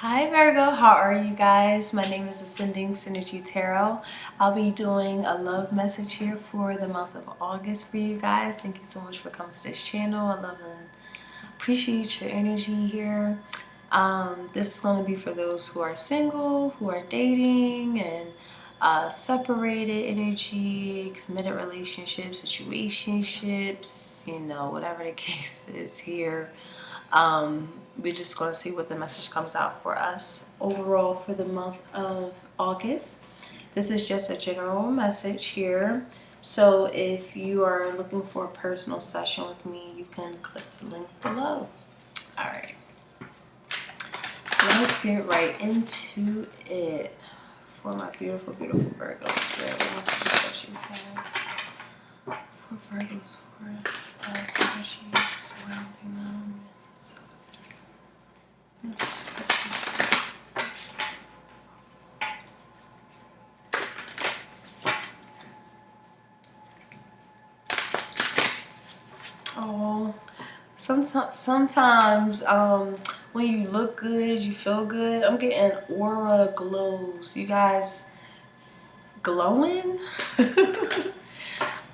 Hi Virgo, how are you guys? My name is Ascending Synergy Tarot. I'll be doing a love message here for the month of August for you guys. Thank you so much for coming to this channel. I love and appreciate your energy here. This is going to be for those who are single, who are dating, and separated energy, committed relationships, situationships, whatever the case is here. We're just going to see what the message comes out for us overall for the month of August. This is just a general message here. So if you are looking for a personal session with me, you can click the link below. All right. Let's get right into it for my beautiful, beautiful Virgos. Spirit, what messages that you have for Virgos for energies surrounding them? Oh, sometimes when you look good, you feel good. I'm getting aura glows. You guys glowing?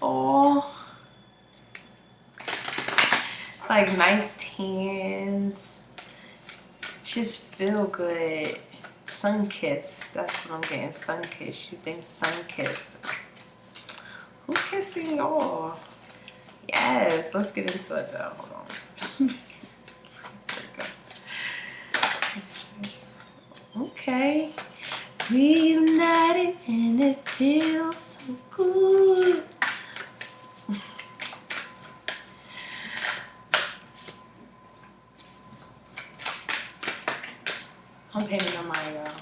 Oh, like nice tans. Just feel good. Sun kissed. That's what I'm getting. Sun kissed. You've been sun kissed. Who kissing y'all? Yes. Let's get into it though. Hold on. Okay. Reunited and it feels so good. I'm paying no mind, y'all.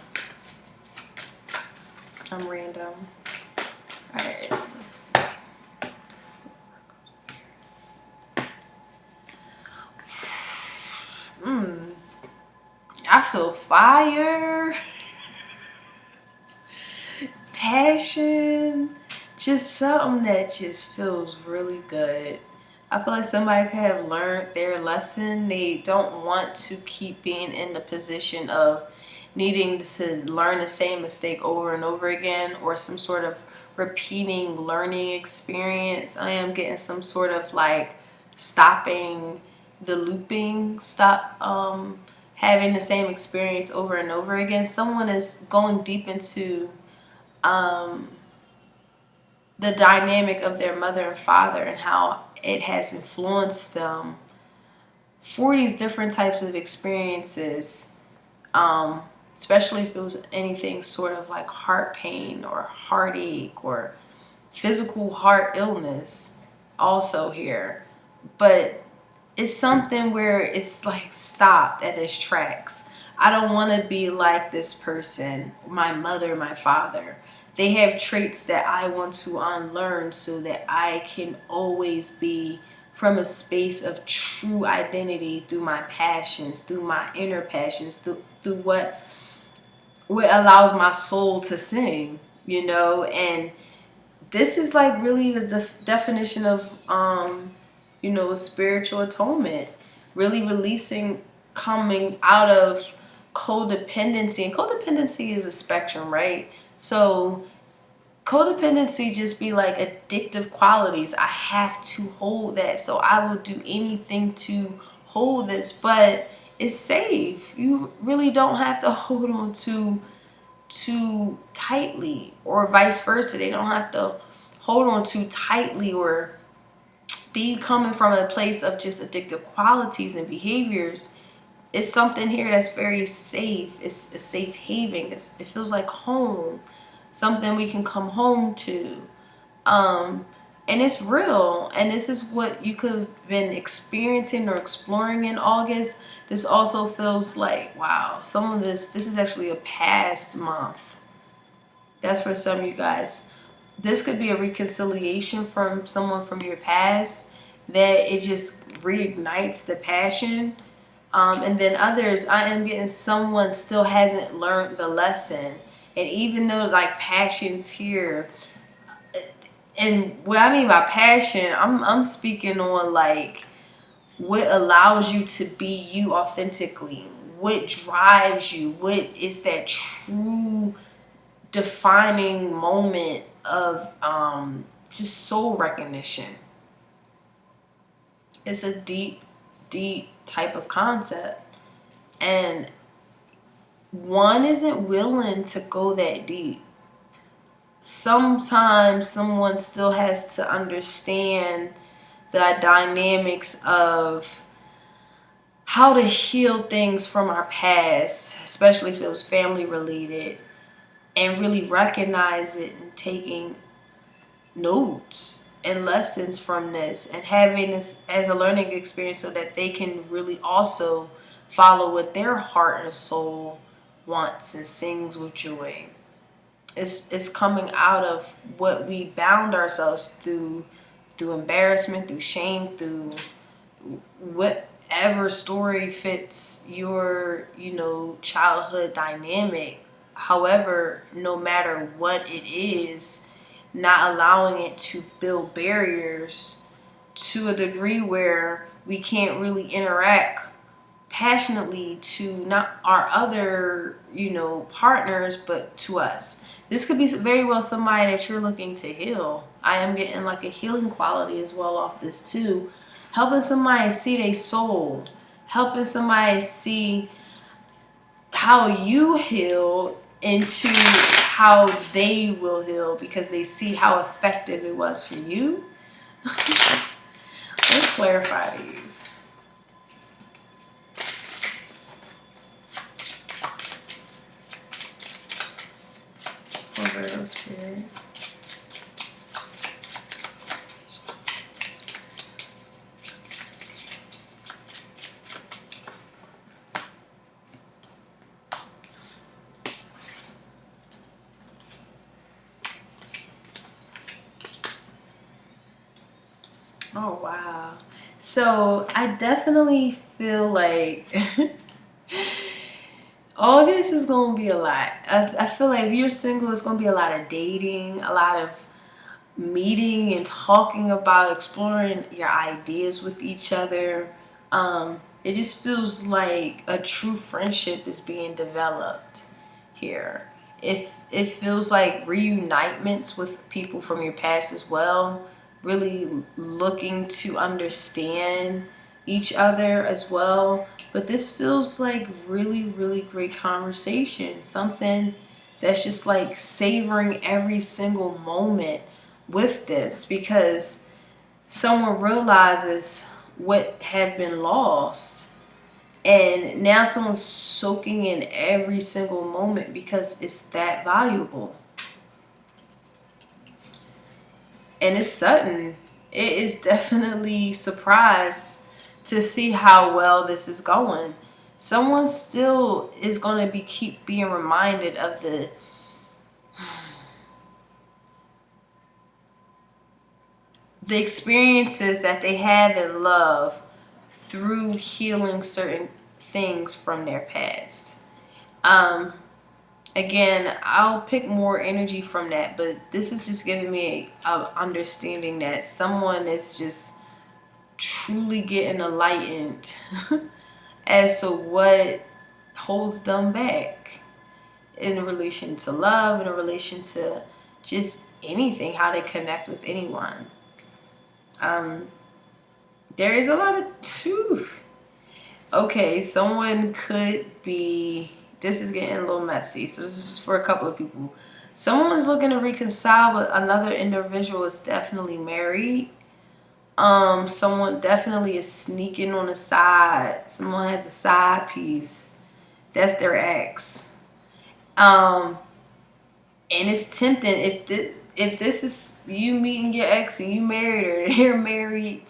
I'm random. Alright, so let's see. I feel fire, passion, just something that just feels really good. I feel like somebody could have learned their lesson. They don't want to keep being in the position of needing to learn the same mistake over and over again, or some sort of repeating learning experience. I am getting some sort of like stopping the looping, stop having the same experience over and over again. Someone is going deep into the dynamic of their mother and father and how it has influenced them for these different types of experiences, especially if it was anything sort of like heart pain or heartache or physical heart illness also here. But it's something where it's like stopped at its tracks. I don't want to be like this person, my mother, my father. They have traits that I want to unlearn so that I can always be from a space of true identity through my passions, through my inner passions, through what allows my soul to sing, and this is like really the definition of spiritual atonement, really releasing, coming out of codependency. And codependency is a spectrum, right? So codependency just be like addictive qualities. I have to hold that, so I will do anything to hold this, but it's safe. You really don't have to hold on too tightly, or vice versa. They don't have to hold on too tightly or be coming from a place of just addictive qualities and behaviors. It's something here that's very safe. It's a safe haven. It feels like home, something we can come home to, and it's real. And this is what you could have been experiencing or exploring in August. This also feels like, wow, some of this is actually a past month. That's for some of you guys. This could be a reconciliation from someone from your past, that it just reignites the passion. And then others, I am getting someone still hasn't learned the lesson. And even though like passion's here, and what I mean by passion, I'm speaking on like what allows you to be you authentically, what drives you, what is that true defining moment of just soul recognition. It's a deep type of concept, and one isn't willing to go that deep. Sometimes someone still has to understand the dynamics of how to heal things from our past, especially if it was family related, and really recognize it and taking notes and lessons from this and having this as a learning experience so that they can really also follow what their heart and soul wants and sings with joy. It's coming out of what we bound ourselves through embarrassment, through shame, through whatever story fits your, childhood dynamic. However, no matter what it is, not allowing it to build barriers to a degree where we can't really interact passionately to not our other, partners, but to us. This could be very well somebody that you're looking to heal. I am getting like a healing quality as well off this too. Helping somebody see their soul. Helping somebody see how you heal into how they will heal because they see how effective it was for you. Let's clarify these. For Virgo spirit. Oh, wow. So I definitely feel like August is going to be a lot. I feel like if you're single, it's going to be a lot of dating, a lot of meeting and talking about exploring your ideas with each other. It just feels like a true friendship is being developed here. If it feels like reunitements with people from your past as well, really looking to understand each other as well. But this feels like really great conversation, something that's just like savoring every single moment with this, because someone realizes what had been lost, and now someone's soaking in every single moment because it's that valuable. And it's sudden. It is definitely surprised to see how well this is going. Someone still is going to keep being reminded of the experiences that they have in love through healing certain things from their past. Again, I'll pick more energy from that, but this is just giving me a understanding that someone is just truly getting enlightened as to what holds them back in relation to love, in relation to just anything, how they connect with anyone. There is a lot of okay, someone could be, this is getting a little messy, so this is for a couple of people. Someone's looking to reconcile, but another individual is definitely married. Someone definitely is sneaking on the side. Someone has a side piece. That's their ex. And it's tempting if this is you meeting your ex and you married or they're married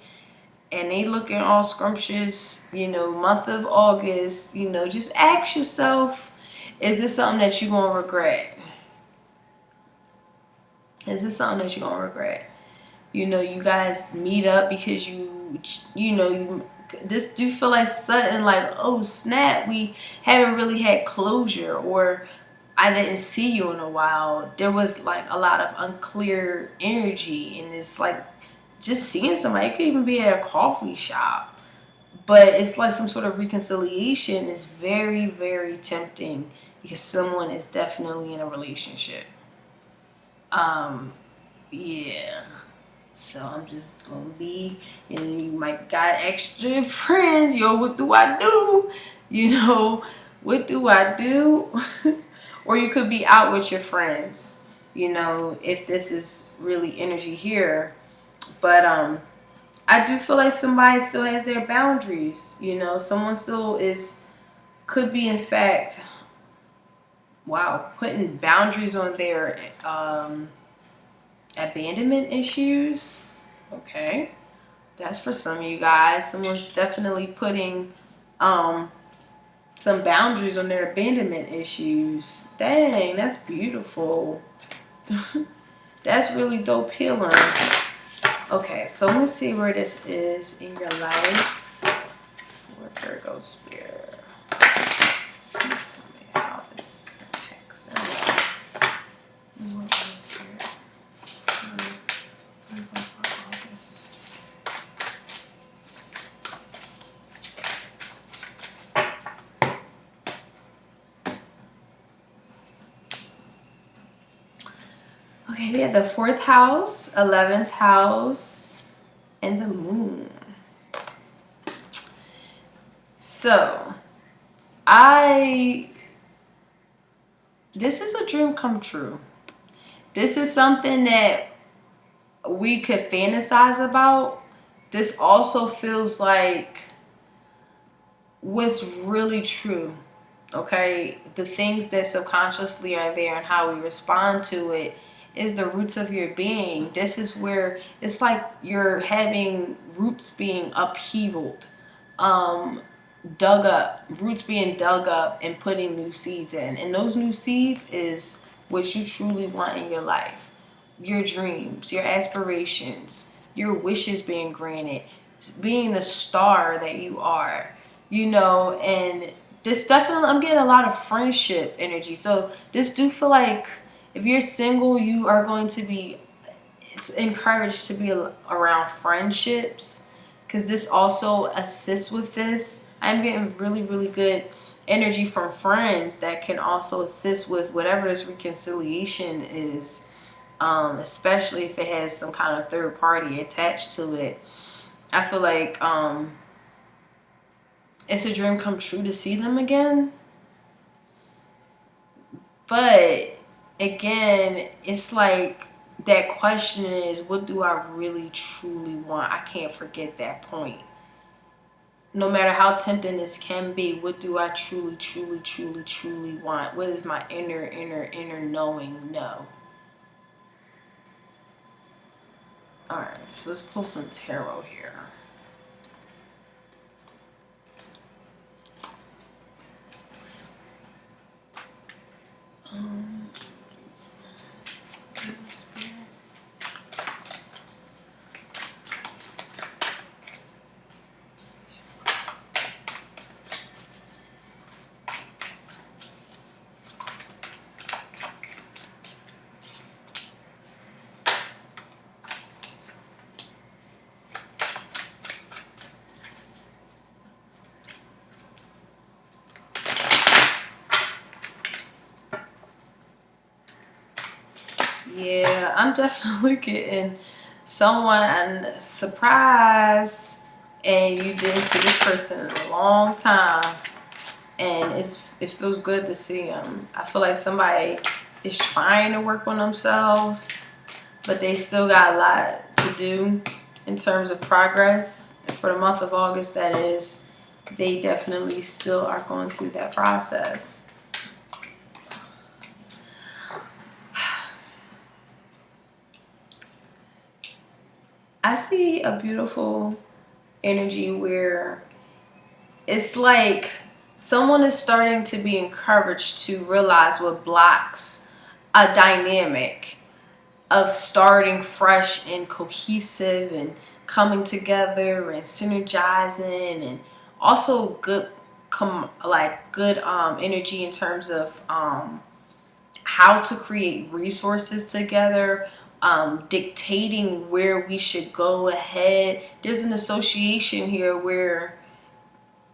and they looking all scrumptious, month of August, just ask yourself, is this something that you're going to regret? Is this something that you're going to regret? You guys meet up because you this do feel like sudden, like, oh snap, we haven't really had closure, or I didn't see you in a while. There was like a lot of unclear energy, and it's like just seeing somebody. It could even be at a coffee shop, But it's like some sort of reconciliation is very, very tempting because someone is definitely in a relationship. Yeah. So I'm just gonna be, and you might got extra friends. Yo, what do I do? You know, what do I do? Or you could be out with your friends, you know, if this is really energy here. But I do feel like somebody still has their boundaries, you know, someone still could be in fact, wow, putting boundaries on their abandonment issues. Okay. That's for some of you guys. Someone's definitely putting some boundaries on their abandonment issues. Dang, that's beautiful. That's really dope healing. Okay, so let me see where this is in your life. Where Virgo Spirit. Please tell me how this affects them. What was here? Okay, we have the 4th house, 11th house, and the moon. So, this is a dream come true. This is something that we could fantasize about. This also feels like what's really true. Okay, the things that subconsciously are there and how we respond to it is the roots of your being. This is where it's like you're having roots being upheavaled, dug up, roots being dug up and putting new seeds in. And those new seeds is what you truly want in your life. Your dreams, your aspirations, your wishes being granted, being the star that you are, you know. And this definitely, I'm getting a lot of friendship energy. So this do feel like if you're single, you are going to be, it's encouraged to be around friendships, because this also assists with this. I'm getting really, really good energy from friends that can also assist with whatever this reconciliation is, especially if it has some kind of third party attached to it. I feel like it's a dream come true to see them again. But again, it's like that question is, what do I really truly want? I can't forget that point. No matter how tempting this can be, what do I truly, truly, truly, truly want? What is my inner knowing know? All right, so let's pull some tarot here. Yeah, I'm definitely getting someone surprised, and you didn't see this person in a long time, and it feels good to see them. I feel like somebody is trying to work on themselves, but they still got a lot to do in terms of progress. For the month of August, that is, they definitely still are going through that process. I see a beautiful energy where it's like someone is starting to be encouraged to realize what blocks a dynamic of starting fresh and cohesive and coming together and synergizing, and also good energy in terms of how to create resources together, dictating where we should go ahead. There's an association here where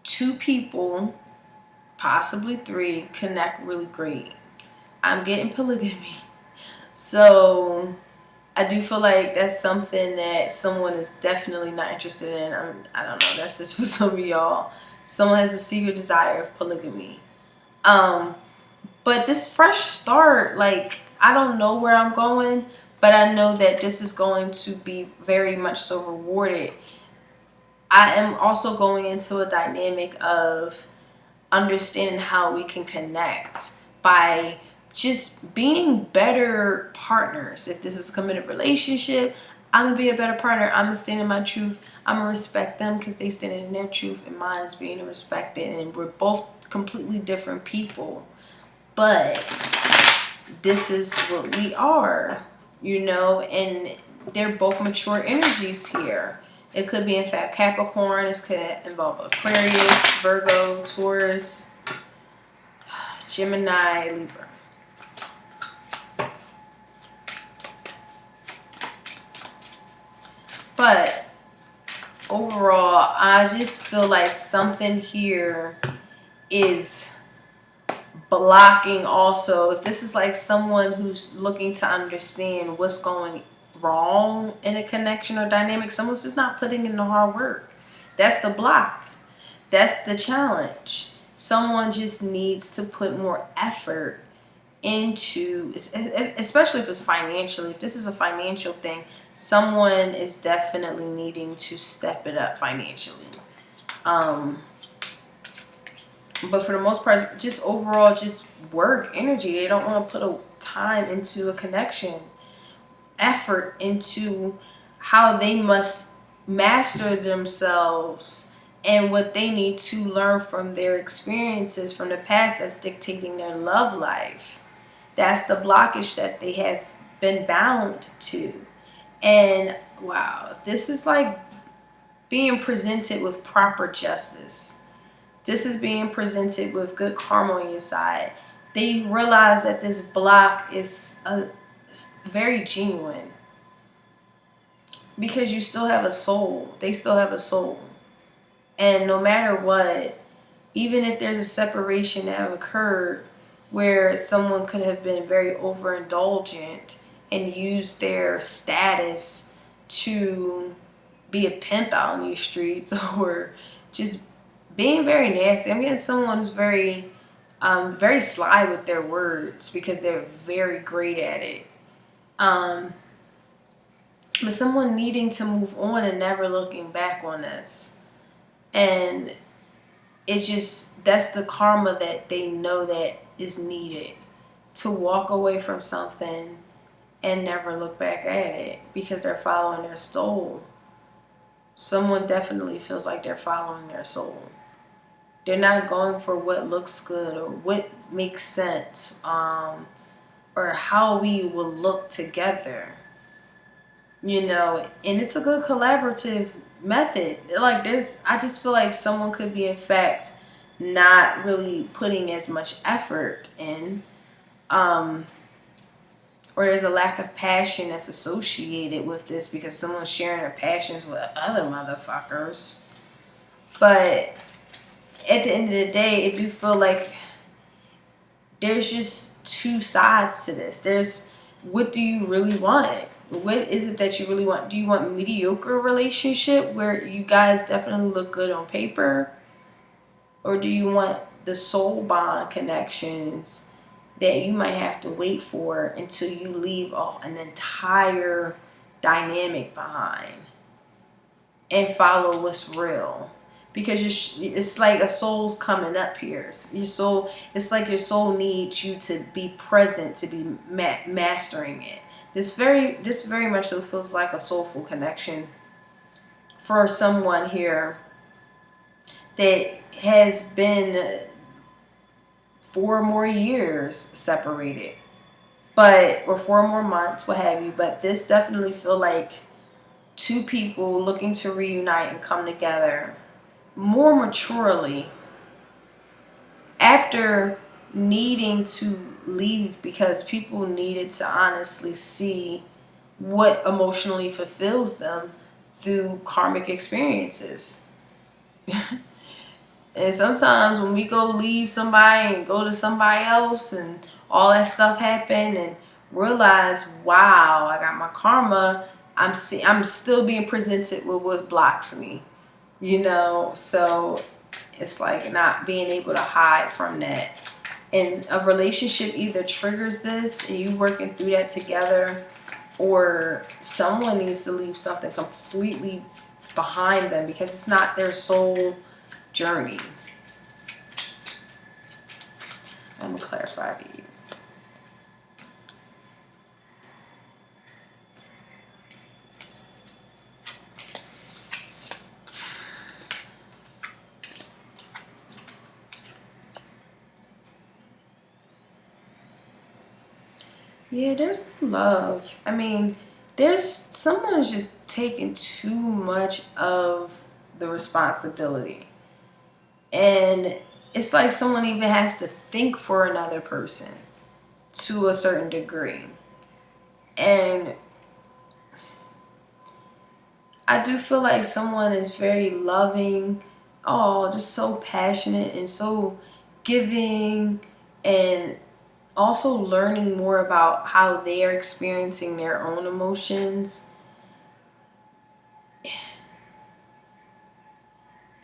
2 people, possibly 3, connect really great. I'm getting polygamy. So I do feel like that's something that someone is definitely not interested in. I don't know. That's just for some of y'all. Someone has a secret desire of polygamy. But this fresh start, like, I don't know where I'm going, but I know that this is going to be very much so rewarded. I am also going into a dynamic of understanding how we can connect by just being better partners. If this is a committed relationship, I'm gonna be a better partner. I'm gonna stand in my truth. I'm gonna respect them because they stand in their truth, and mine is being respected. And we're both completely different people, but this is what we are, you know. And they're both mature energies here. It could be, in fact, Capricorn. This could involve Aquarius, Virgo, Taurus, Gemini, Libra. But overall, I just feel like something here is blocking also. If this is like someone who's looking to understand what's going wrong in a connection or dynamic, someone's just not putting in the hard work. That's the block. That's the challenge. Someone just needs to put more effort into, especially if it's financially. If this is a financial thing, someone is definitely needing to step it up financially. But for the most part, just overall, just work energy. They don't want to put a time into a connection, effort into how they must master themselves and what they need to learn from their experiences from the past that's dictating their love life. That's the blockage that they have been bound to. And wow, this is like being presented with proper justice. This is being presented with good karma on your side. They realize that this block is very genuine because you still have a soul. They still have a soul. And no matter what, even if there's a separation that have occurred where someone could have been very overindulgent and used their status to be a pimp out on these streets or just being very nasty. I'm getting someone who's very sly with their words because they're very great at it. But someone needing to move on and never looking back on this. And it's just, that's the karma that they know that is needed to walk away from something and never look back at it because they're following their soul. Someone definitely feels like they're following their soul. They're not going for what looks good or what makes sense, or how we will look together, you know. And it's a good collaborative method. Like I just feel like someone could be, in fact, not really putting as much effort in, or there's a lack of passion that's associated with this because someone's sharing their passions with other motherfuckers. But at the end of the day, it do feel like there's just 2 sides to this. There's, what do you really want? What is it that you really want? Do you want mediocre relationship where you guys definitely look good on paper? Or do you want the soul bond connections that you might have to wait for until you leave an entire dynamic behind and follow what's real? Because it's like a soul's coming up here. Your soul, it's like your soul needs you to be present, to be mastering it. This very much so feels like a soulful connection for someone here that has been 4 more years separated, or 4 more months, what have you. But this definitely feel like 2 people looking to reunite and come together more maturely after needing to leave because people needed to honestly see what emotionally fulfills them through karmic experiences. And sometimes when we go leave somebody and go to somebody else and all that stuff happen and realize, wow, I got my karma, I'm still being presented with what blocks me, you know? So it's like not being able to hide from that. And a relationship either triggers this and you working through that together, or someone needs to leave something completely behind them because it's not their soul journey. I'm gonna clarify these. Yeah, there's love. I mean, there's someone's just taking too much of the responsibility. And it's like someone even has to think for another person to a certain degree. And I do feel like someone is very loving, oh, just so passionate and so giving, and also learning more about how they are experiencing their own emotions.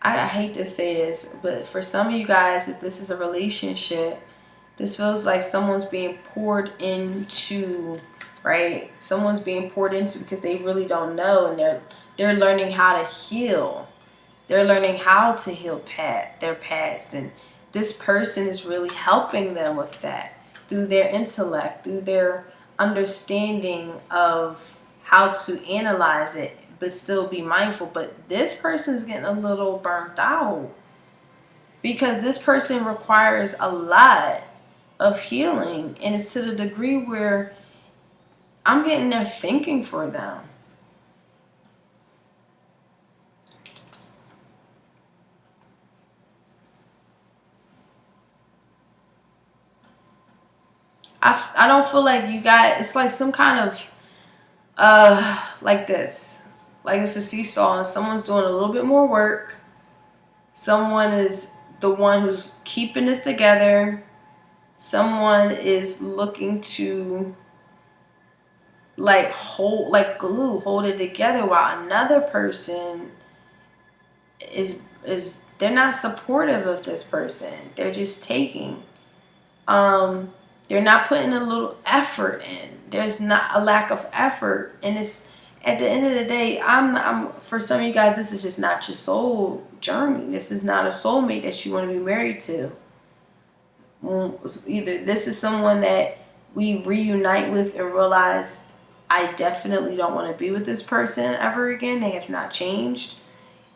I hate to say this, but for some of you guys, if this is a relationship, this feels like someone's being poured into, right? Someone's being poured into because they really don't know, and they're learning how to heal. They're learning how to heal their past, and this person is really helping them with that through their intellect, through their understanding of how to analyze it, but still be mindful. But this person's getting a little burnt out because this person requires a lot of healing, and it's to the degree where I'm getting there thinking for them. I don't feel like you got, it's like some kind of like this, like it's a seesaw, and someone's doing a little bit more work. Someone is the one who's keeping this together. Someone is looking to like hold, like glue, hold it together, while another person is they're not supportive of this person. They're just taking. They're not putting a little effort in. There's not a lack of effort, and it's at the end of the day, I'm for some of you guys, this is just not your soul journey. This is not a soulmate that you want to be married to. Either this is someone that we reunite with and realize I definitely don't want to be with this person ever again. They have not changed.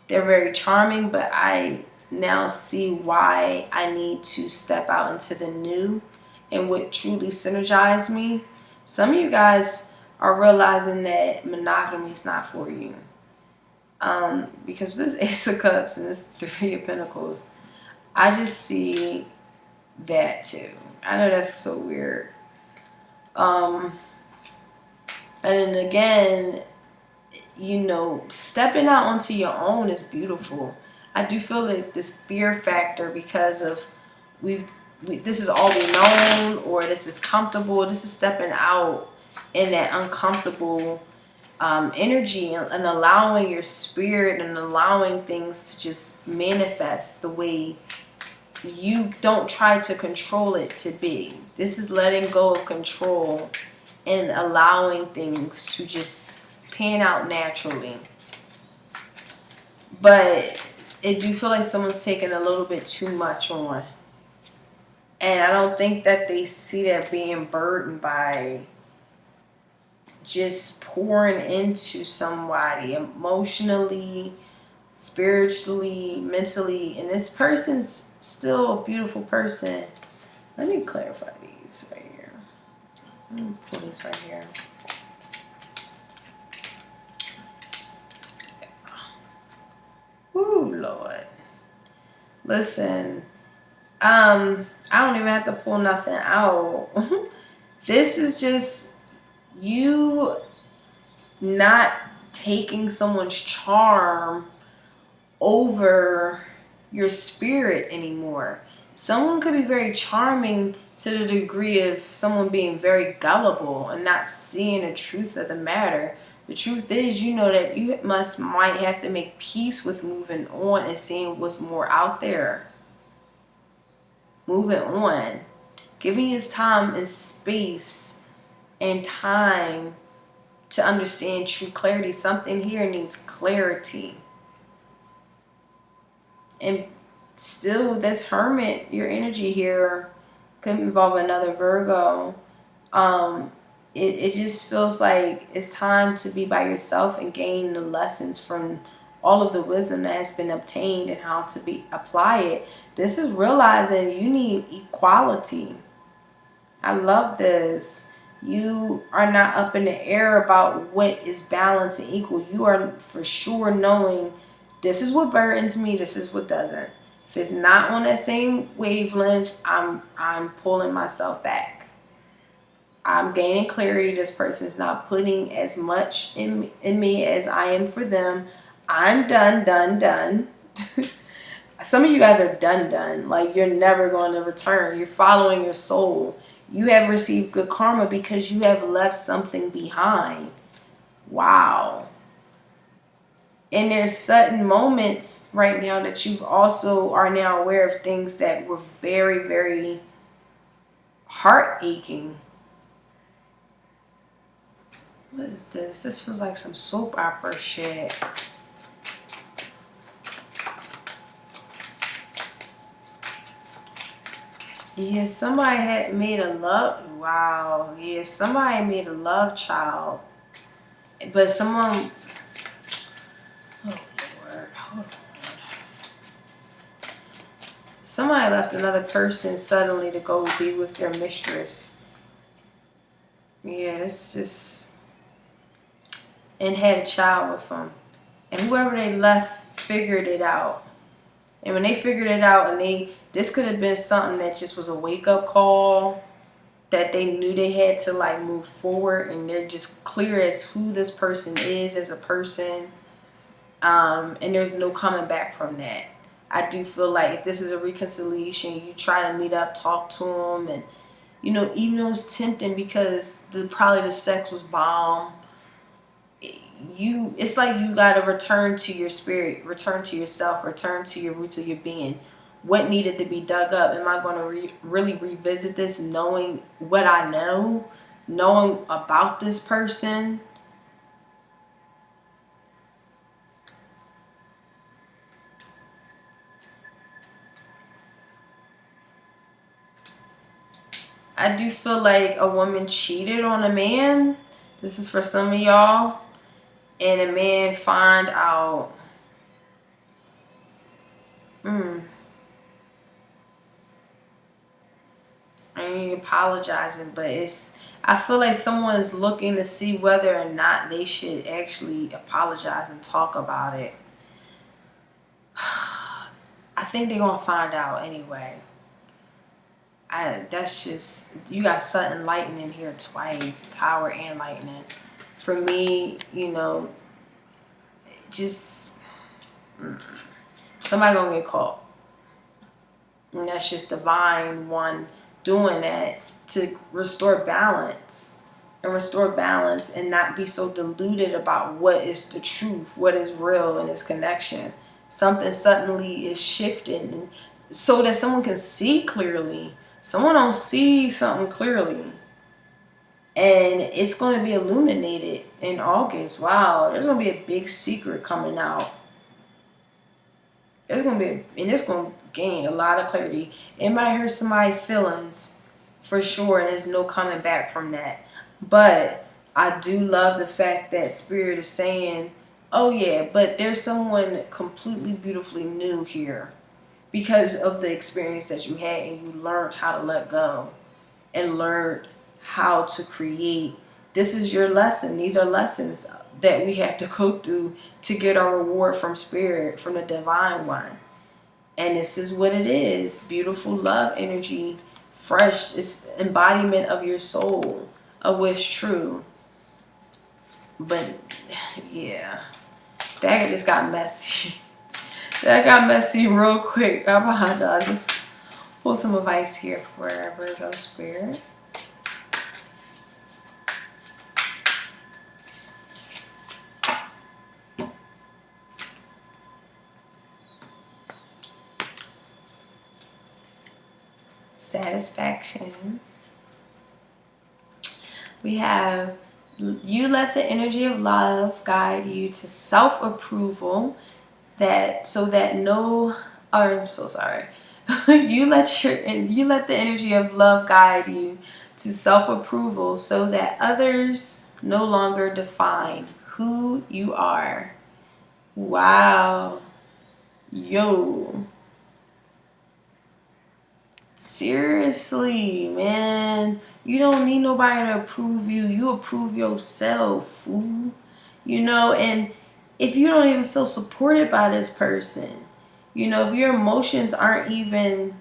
They're very charming, but I now see why I need to step out into the new and what truly synergized me. Some of you guys are realizing that monogamy is not for you. Because with this Ace of Cups and this Three of Pentacles, I just see that too. I know that's so weird. And then again, you know, stepping out onto your own is beautiful. I do feel like this fear factor because of this is all we known, or this is comfortable. This is stepping out in that uncomfortable energy, and allowing your spirit and allowing things to just manifest the way you don't try to control it to be. This is letting go of control and allowing things to just pan out naturally. But I do feel like someone's taking a little bit too much on. And I don't think that they see that being burdened by just pouring into somebody emotionally, spiritually, mentally. And this person's still a beautiful person. Let me clarify these right here. Let me pull these right here. Ooh, Lord. Listen, I don't even have to pull nothing out. This is just you not taking someone's charm over your spirit anymore. Someone could be very charming to the degree of someone being very gullible and not seeing the truth of the matter. The truth is, you know that you might have to make peace with moving on and seeing what's more out there. Moving on. Giving his time and space and time to understand true clarity. Something here needs clarity. And still, this Hermit, your energy here could involve another Virgo. It just feels like it's time to be by yourself and gain the lessons from all of the wisdom that has been obtained and how to apply it. This is realizing you need equality. I love this. You are not up in the air about what is balanced and equal. You are for sure knowing this is what burdens me, this is what doesn't. If it's not on that same wavelength, I'm pulling myself back. I'm gaining clarity. This person is not putting as much in me as I am for them. I'm done. Some of you guys are done. Like, you're never going to return. You're following your soul. You have received good karma because you have left something behind. Wow. And there's certain moments right now that you also are now aware of things that were very, very heart-aching. What is this? This feels like some soap opera shit. Yeah, somebody had made a love. Wow. Yeah, somebody made a love child. But someone. Oh, Lord. Hold on. Somebody left another person suddenly to go be with their mistress. Yeah, it's just. And had a child with them. And whoever they left figured it out. And when they figured it out, and this could have been something that just was a wake-up call, that they knew they had to like move forward, and they're just clear as who this person is as a person. And there's no coming back from that. I do feel like if this is a reconciliation, you try to meet up, talk to them, and even though it's tempting because probably the sex was bomb. It's like you got to return to your spirit, return to yourself, return to your roots of your being. What needed to be dug up? Am I going to really revisit this, knowing what I know, knowing about this person? I do feel like a woman cheated on a man. This is for some of y'all. And a man find out. I ain't apologizing, but I feel like someone is looking to see whether or not they should actually apologize and talk about it. I think they're gonna find out anyway. That's just, you got sudden lightning here twice, tower and lightning. For me, just somebody gonna get caught. And that's just divine one doing that to restore balance and not be so deluded about what is the truth, what is real in this connection. Something suddenly is shifting so that someone can see clearly. Someone don't see something clearly. And it's going to be illuminated in August. Wow, there's going to be a big secret coming out. It's going to gain a lot of clarity. It might hurt somebody's feelings for sure, and there's no coming back from that. But I do love the fact that Spirit is saying, oh yeah, but there's someone completely beautifully new here because of the experience that you had, and you learned how to let go and learned how to create. This is your lesson. These are lessons that we have to go through to get our reward from Spirit, from the Divine One. And this is what it is. Beautiful love energy, fresh. It's embodiment of your soul, of what's true. But yeah, that just got messy. That got messy real quick. I apologize. Just pull some advice here for Virgo spirit. Satisfaction. We have, you let the energy of love guide you to self-approval, I'm so sorry. you let the energy of love guide you to self-approval so that others no longer define who you are. Wow. Yo. Seriously, man. You don't need nobody to approve you. You approve yourself, fool. You know, and if you don't even feel supported by this person, you know, if your emotions aren't even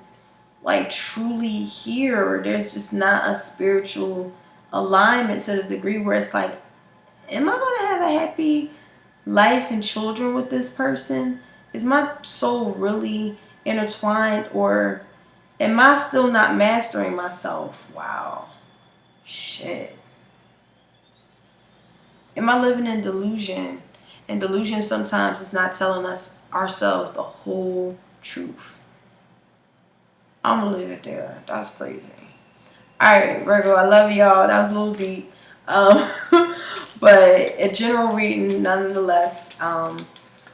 like truly here, or there's just not a spiritual alignment to the degree where it's like, am I going to have a happy life and children with this person? Is my soul really intertwined, or am I still not mastering myself? Wow. Shit. Am I living in delusion? And delusion sometimes is not telling us ourselves the whole truth. I'm gonna leave it there. That's crazy. Alright, Virgo, I love y'all. That was a little deep. But a general reading nonetheless.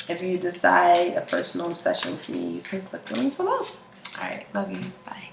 If you decide a personal session with me, you can click the link below. Alright, love you. Bye.